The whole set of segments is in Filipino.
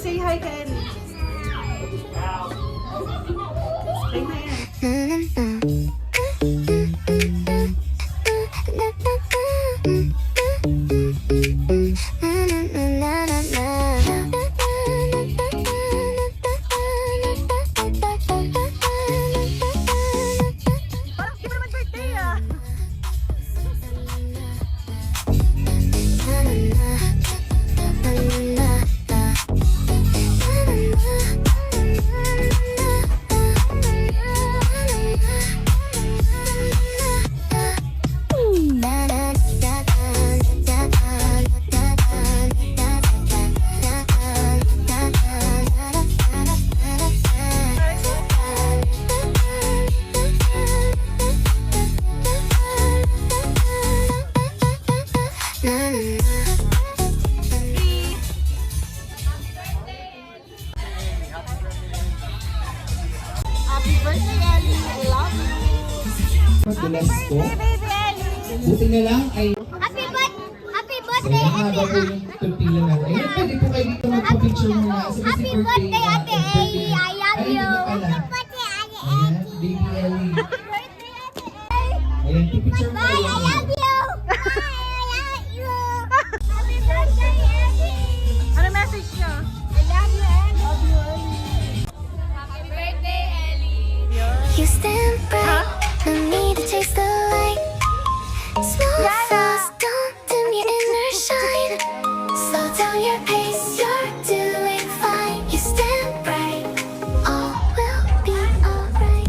Say hi kay Ellie. Say hi yan. Parang di mo naman birthday ah. Happy birthday, Ellie! I love you! Madalas ko. Baby Ellie! Buti na lang ay Happy birthday, sa mahaba po yung tortilla natin. Ayun, pwede po kayo dito magpa-picture muna. Kasi Happy birthday, Ate Ellie! I love you! Happy birthday, Ate Ayan, baby Ellie. birthday, Ate Ellie! Ayan, pipicture mo Bye! I kayo. love you! Bye! I love you! Happy birthday, Ellie! Ano message niya? I love you, Ellie! Love you, Ellie! Happy birthday, Ellie! You stand bright, no need to chase the light. Small flaws don't dim your inner shine. Slow down your pace, you're doing fine. You stand bright, all will be alright.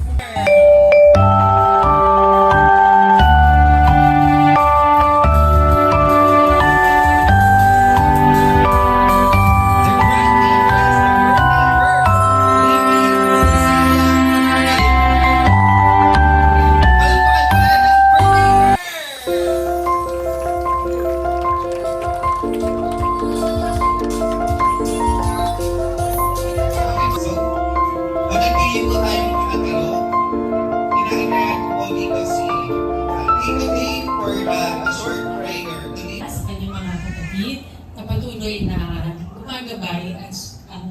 Sa kanyang mga kapatid, kapatuloy na gumagabay at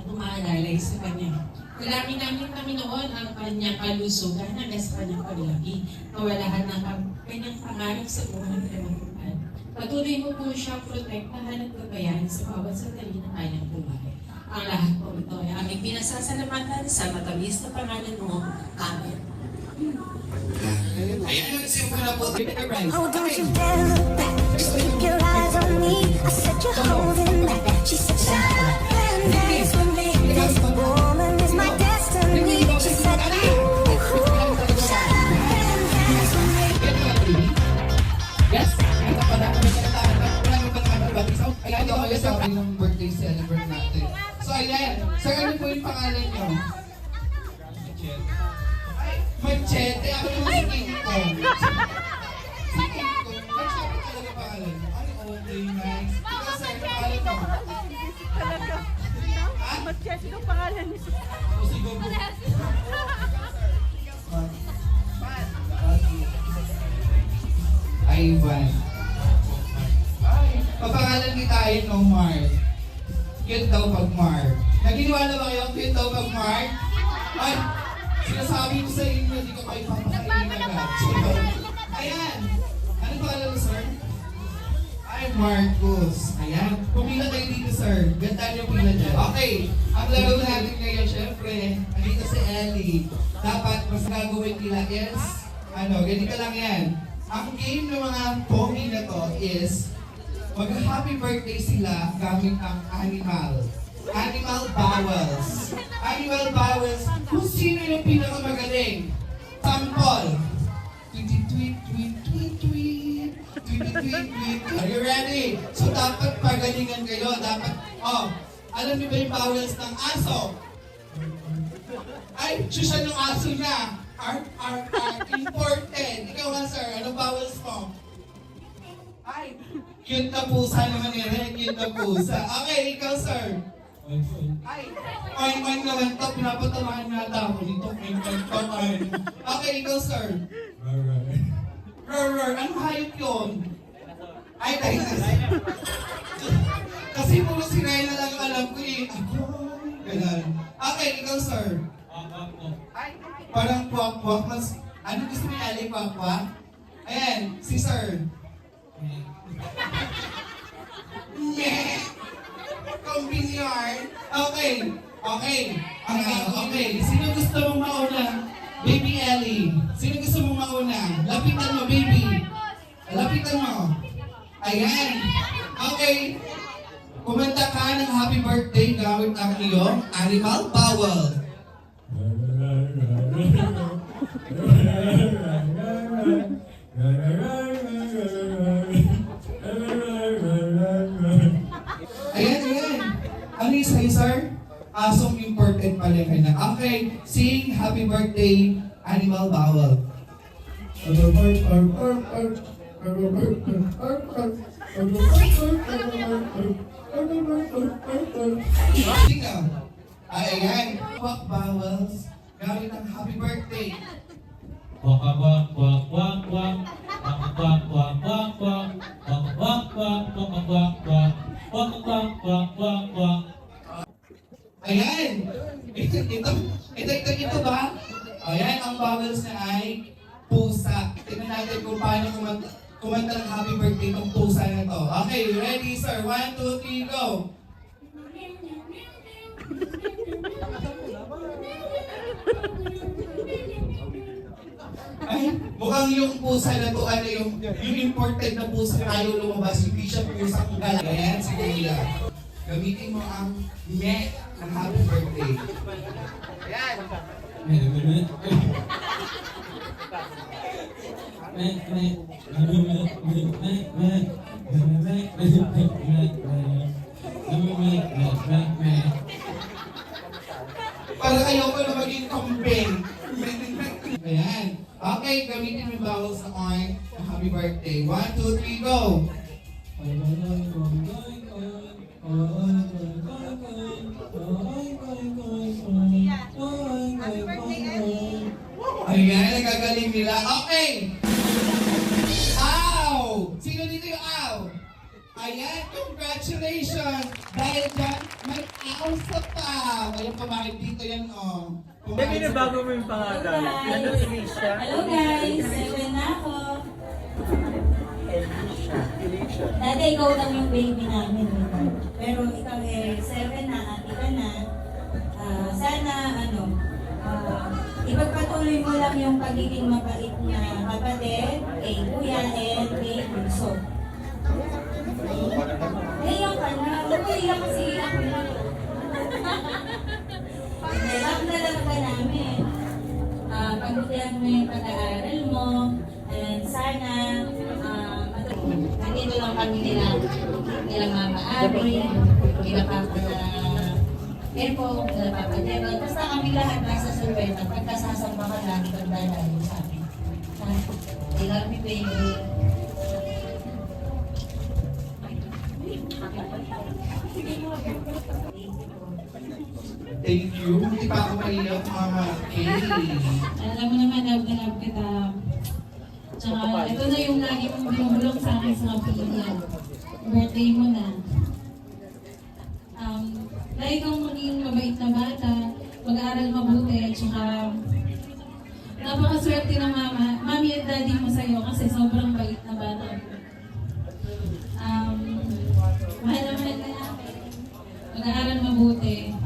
umaalalay sa kanya. Dalangin namin Panginoon ang kanyang kalusugan hanggang sa kanyang paglaki, kawalahan ng kanyang pangarap sa buhay ng kanyang. Patuloy mo po siya protektahan at gabayan sa bawat sandali ng kanyang buhay. Ang lahat po ito ay aming pinasasalamatan sa matamis na pangalan mo. Amen. Oh, don't you dare look back. Just keep your eyes on me. I said you're holding back. She said, shut up and dance with me. This woman is my destiny. She said, ooh, shut up and dance with me. Yes, ito pala kami kantaan. Wala mo ba naman nagbati? So, ayan, ito ang sabi ng birthday celebrant natin. So, ayan. Sir, ano po yung pangalan niyo? Machete. Ako yung si King Kong. Si King Kong. Nagsabi talaga pangalan mo. Ano, okay, nice. Ikaw, sir, pangalan mo? Talaga. Machete yung pangalan niya. O, si Gogo. Ivan. Papangalan ni tayo no Mark. Cute daw pag Mark. Naginiwala ba kayo cute daw pag Mark? Ay, sinasabi ko sa inyo, hindi ko kayo papakainin agad. Ayan. Ano pangalan mo, sir? Ay, Marcos. Ayan. Pumila kayo dito, sir. Ganda niyo pila dyan. Okay. Ang laro natin ngayon, syempre, andito si Ellie. Dapat mas gagawin nila is, ganito lang yan. Ang game ng mga pogi na to is, mag-happy birthday sila gamit ang animal. Animal vowels. Animal vowels. Kung sino yung pinakamagaling. Sample. Tweet, tweet, tweet, tweet, tweet. Tweet, tweet, tweet. Are you ready? So dapat pagalingan kayo. Dapat, alam niyo ba yung vowels ng aso? Ay, siya ng aso niya. Important. Ikaw nga, sir. Anong vowels mo? Ay, cute na pusa naman ni Ren. Cute na pusa. Okay, ikaw, sir. Ay, oing naman to. Pinapatamaan nata ako dito. Okay, ikaw, sir. Anong hayop yun? Ay, dinosaur. Kasi puro si Rena lang alam ko eh. Ganun. Okay, ikaw, sir. Parang kwak-kwak. Mas, ano gusto mo Ali? Kwak-kwak? Ayan, si sir. Meh! Convenient. Okay. Okay. Okay. Sino gusto mong mauna? Baby Ellie. Sino gusto mong mauna? Lapitan mo, baby. Lapitan mo. Ayan. Okay. Kumanta ka ng happy birthday gamit ang iyong animal bowel. Ayan. Ano yung sa'yo, sir? Asong imported pala ka na. Okay, sing happy birthday, animal bowel. Sing ayan, quack bowels, gamit ang happy birthday. Ayan! Ito ba? Ayan, ang vowels na ay pusa. Tingnan natin kung paano kumanta ng happy birthday itong pusa na to. Okay, ready sir? 1, 2, 3, go! Ay, mukhang yung pusa na to, ano yung imported na pusa ayaw lumabas, hindi siya pusang gala. Ayan, si Kuya. Gamitin mo ang me ng happy birthday. Ayan. Para kayo ko na maging kambing. Ayan. Okay, gamitin mo yung vowels na on ng happy birthday. 1, 2, 3, go! Ayan, nagagaling nila. Okay! Ow! Sino dito yung ow? Ayan, congratulations! Dahil dyan, may ow sa pa. Ayan, pumakit dito yan, oh. Hindi na bago mo yung pangalan. Ano, Elisha? Hello guys! 7 na ako. Elisha. Dati ikaw lang yung baby namin. Pero ikaw 7 na, ate ka na. Sana, ipagpatuloy mo lang yung pagiging mabait na kapatid kay Kuya and kay Bunso. Ngayon ka na. Iyak kasi ako lang. Love na lang ka namin. Pagbutihan mo yung pag-aaral mo. And sana, nandito lang kami nilang Mama Abby, nila Papa Epo, nila Papa Devon. Basta kami lahat nasa Silveta. Pagkasasamba ka lagi kang dalayo sa amin. I love you, baby. Thank you. Hindi pa ako maiyak, Mama Kay. Alam mo naman, love na love kita. Tsaka, ito na yung lagi mong binubulong sa akin sa kapila. Birthday mo na. Lagi kang maging mabait na bata, mag-aaral mabuti, at tsaka napakaswerte ng mami at daddy mo sa'yo kasi sobrang bait na bata. Mahal na mahal ka namin. Mag-aaral mabuti.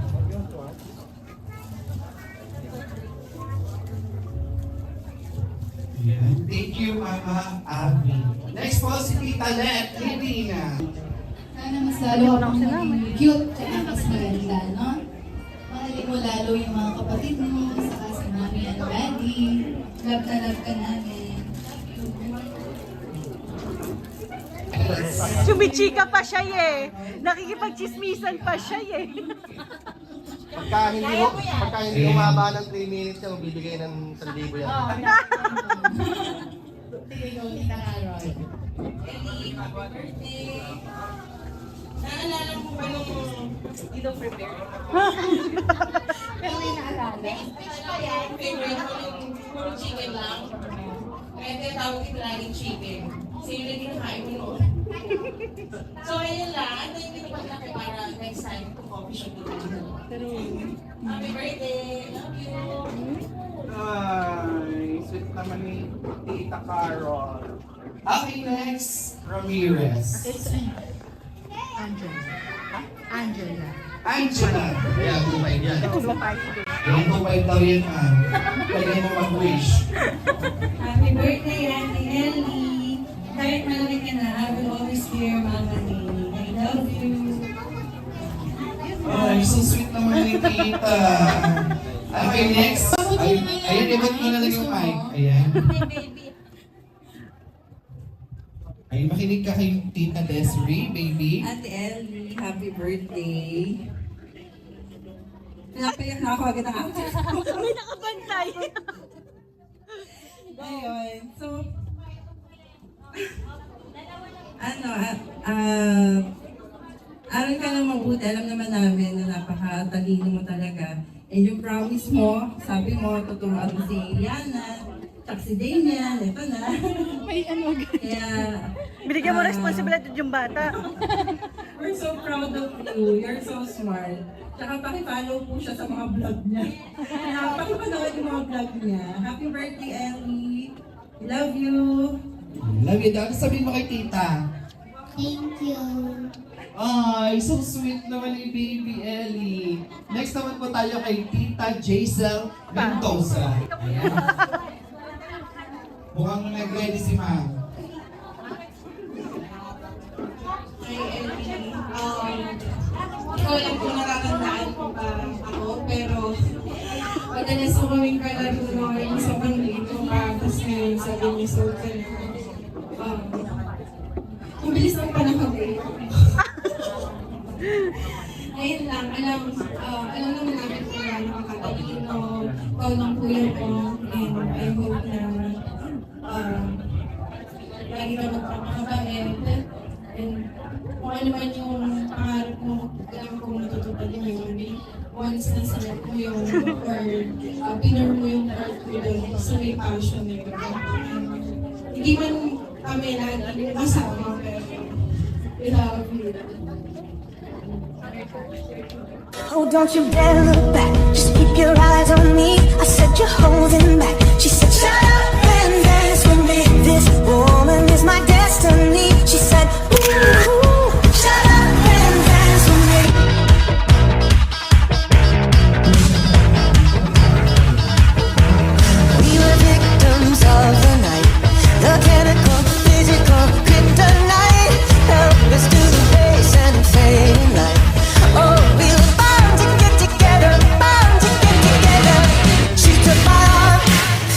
Thank you, Mama Abby. Next po, si Tita Let, Lina. Sana mas lalo akong maging cute at mas maganda, no? Mahalin mo lalo yung mga kapatid mo, saka si Mami and Daddy. Love ka namin. Chumichika pa siya eh. Nakikipagchismisan pa siya eh. Pagka hindi umaba ng 3 minutes yan, bibigay ng 1,000 yan. Naalala mo ba nung hindi daw prepare? Pero may naalala. Favorite ko yung puro chicken lang. Kaya tinatawag kita laging chicken. Sino na kinakain mo noon? So ayun lang, antayin kita paglaki para next time kung coffee shop dito. Happy birthday! Love you! Ay, sweet naman ni Tita Carol. Okay, next, Ramirez. Angela. Angela. Ayan, bumay yan. Yung 2.5 daw yan, ma'am. Kaya mo mag-wish. Happy birthday, Auntie Ellie! Kahit malaki ka na, I will always be your mama, Nene. I love you! Ay, so sweet naman ni Tita. Okay, next. Ayun, ibot mo na lang yung mic. Ayan. Hi, baby! Ay, makinig ka kay Tita Desiree, baby. Ate Ellie, happy birthday. Pinapayak na ako agad ang ate. May nakabantay. Ayun, so, aral ka lang mabuti. Alam naman namin na napakatalino mo talaga. And yung promise mo, sabi mo, tuturuan mo si Liana, tsaka si Damian, ito na. May ano. Kaya, Binigyan mo responsibilidad yung bata. we're so proud of you. You're so smart. Tsaka pakipollow po siya sa mga vlog niya. Pakipanood yung mga vlog niya. Happy birthday, Ellie. Love you. Love you daw. Sabihin mo kay Tita. Thank you. Ay, so sweet naman ni Baby Ellie. Next naman po tayo kay Tita Jaisel Mendoza. Ayan. Mukhang nag-ready si Ma'am. Hi, Ellie. Ikaw lang kung natatandaan ko pa ako, pero madalas ko kaming kalaro noon sa panglito ka, tapos ngayon sabi niya so ka na. Ang bilis ng panahon eh. Ayun lang, alam naman namin kung gaano kakatalino, ikaw lang po yun ko, and I hope na lagi ka magpapakabait, and kung ano man yung pangarap mo, alam kong natutupad mo yun, once na select mo yung, or pinor mo yung art mo doon, so may passion na yun. Hindi man kami lagi kasama, pero without you. Oh, don't you dare look back. Just keep your eyes on me. I said you're holding back. She said, shut up and dance with me. This woman is my destiny. She said, ooh, shut up and dance with me. We were victims of the night. The chemical, physical, kryptonite. Help us to the base and fading light. Oh, we were bound to get together, bound to get together. She took my arm,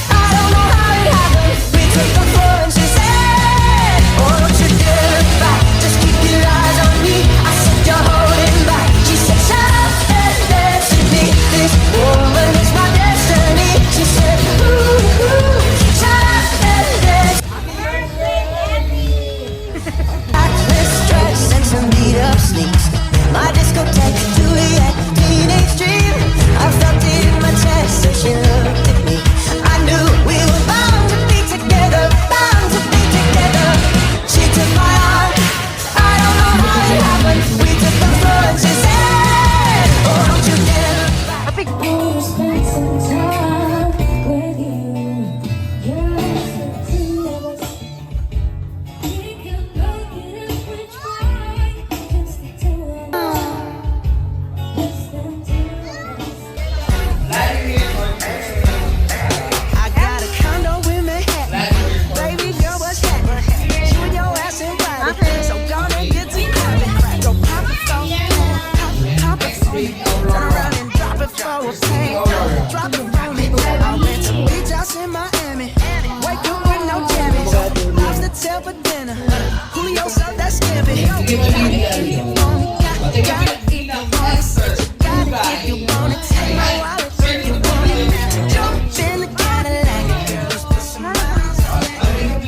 I don't know how it happened. We took the floor and she said, oh, don't you dare look back, just keep your eyes on me. I said you're holding back. She said, shut up and dance with me. This woman is my destiny. She said, ooh, shut up and dance. Backless dress and some beat up sneaks. My discotheque, Juliet, teenage dream. I felt it in my chest, so she looked at me. I knew we were bound to be together, bound to be together. She took my arm, I don't know how it happened. We took the floor and she said, oh, don't you dare look back. We'll spend some time with you. You're effortless. We can make it if we try. Can stick to it. I got a condo in Manhattan. Baby girl, what's happening? You and your ass in private. So gonna get to clapping. Go pop it for me. Pop it for me. Turn around and drop it for a penny. Drop it for me. I went to beach house in Miami. Wake up with no jammies. Lobster tail for dinner. Julio served that scampi. Give me Baby Ellie. Gotta eat the boss. Gotta if you want it. Take my wallet if you want it. Jump in the Cadillac. Girls, put some miles on it.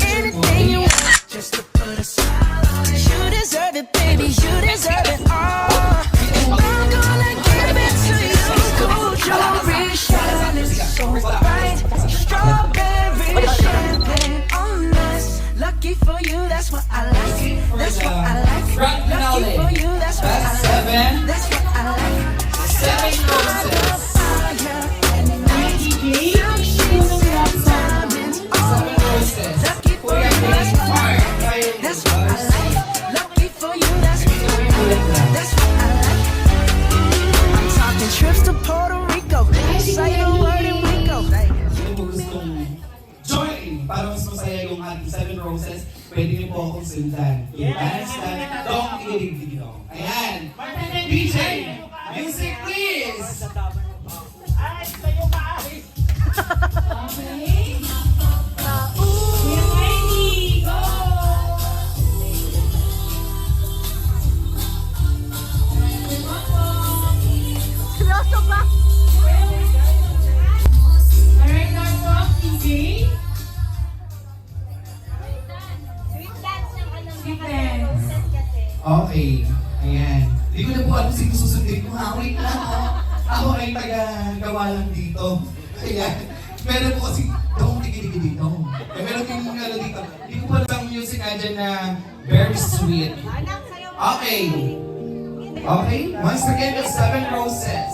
Anything you want, just to put a smile on it. You deserve it, baby. You deserve it all. And I'm gonna give it to you. Gold jewelry shining so bright. Strawberry champagne on us. Lucky for you, that's what I like. That's what I like. Lucky for you, that's what I like. That's what I like. 7 pwede niyo po akong sundan. Dance na dong tigilig dong. Ayan. DJ, music please! Okay. Kuya Kylie, go! Seryoso ba? Alright, now po, DJ. Sweet dance ng alam Sweet ko. dance. Okay. Ayan. Hindi ko na po alam sino susundin ko. Wait lang. Ako ay taga-gawa lang dito. Ayan. Meron po kasi dong tigilig dito. Meron din yung ano dito. Hindi ko po alam ang music na dyan na very sweet. Anak, sayo. Okay. Okay. Once again, the 7 roses.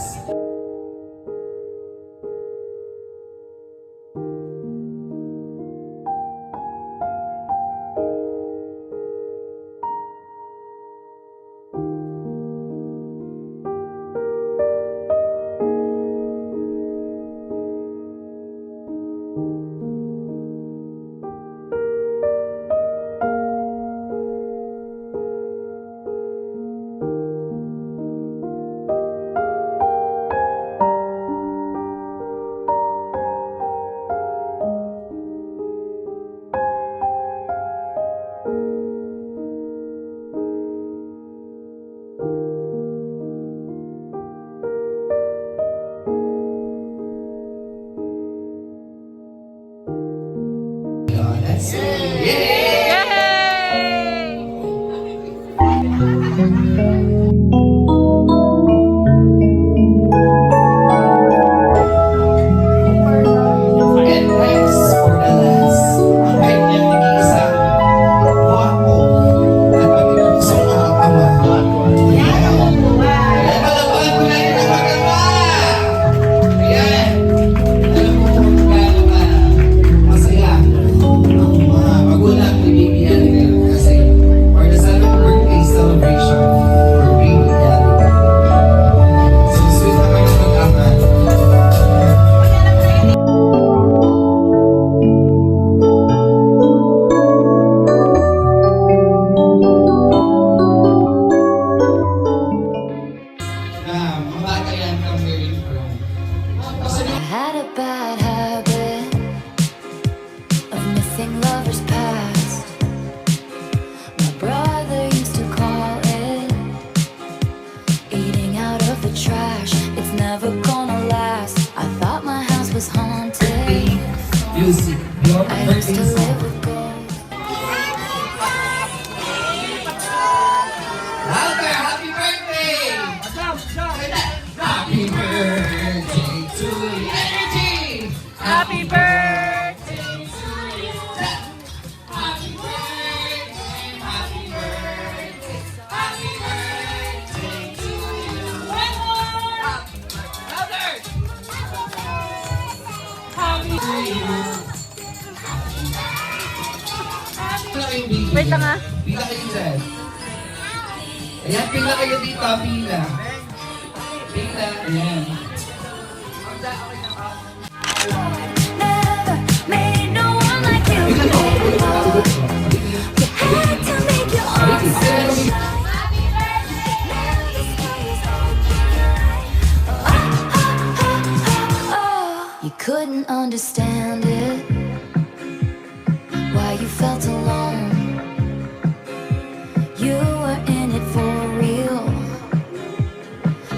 That's it. Yay! And next for the last, ang kanyang nag-iisang guwapo at pag-ibusong nakakawa. Ayan. Ayan, malabahan ko na yun ang magawa. Ayan. Alam mo kung gaano ka masaya ang mga magulang ni Baby Ellie kasi for the 7th birthday celebration for Baby Ellie. So sweet naman ang mag-ama. Na mabagayan kang very firm. Kasi I had a bad habit of missing lovers past. My brother used to call it eating out of the trash. It's never gonna last. I thought my house was haunted. music, your I used birthday to song. live with ghosts. Louder, happy birthday! Happy birthday to you. Energy! Happy birthday to you. Happy birthday, happy birthday, happy birthday to you. One more! Louder! Happy to you. Wait lang ah. Pila kayo dyan. Ayan, pila kayo dito, pila. Pila, ayan. Never made no one like you. You had to make your own sunshine. Happy birthday. Now the sky is open. Oh, you couldn't understand it. Why you felt alone. You were in it for real.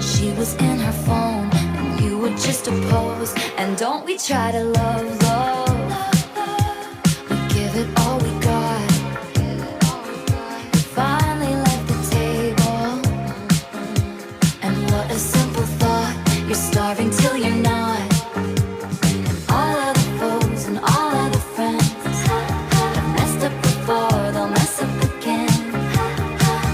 She was in her phone, and you were just a pose. And don't we try to love, love? We give it all we got. We finally left the table, and what a simple thought. You're starving till you're not. And all of the foes and all of the friends have messed up before, they'll mess up again.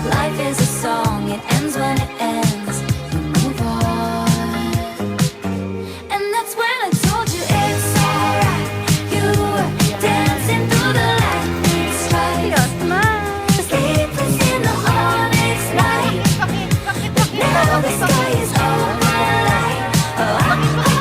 Life is a song, it ends when it ends. You move on. And that's when I told you it's alright. You were dancing through the lightning strikes. Sleepless in the onyx night. But now the sky is all my light. Oh,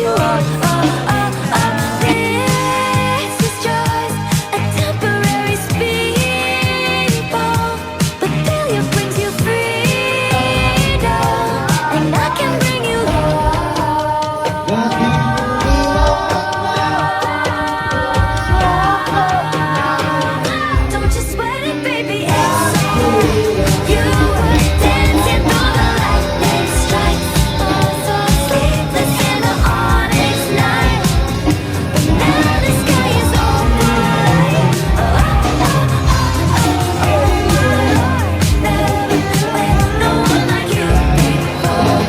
you up, up, up, up. This is just a temporary speed bump, but failure brings you freedom, and I can bring you Don't you sweat it, baby, it's you were dancing through the lightning strikes, so sleepless in the onyx night. But now the sky is all bright. Never met no one like you before.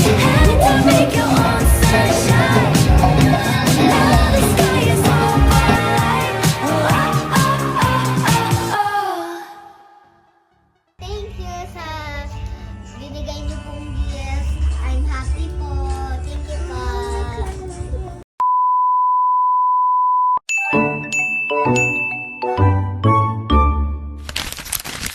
You had to make your own sunshine. Now the sky is all bright. Thank you sa binigay niyo pong gift. I'm happy po. Thank you po.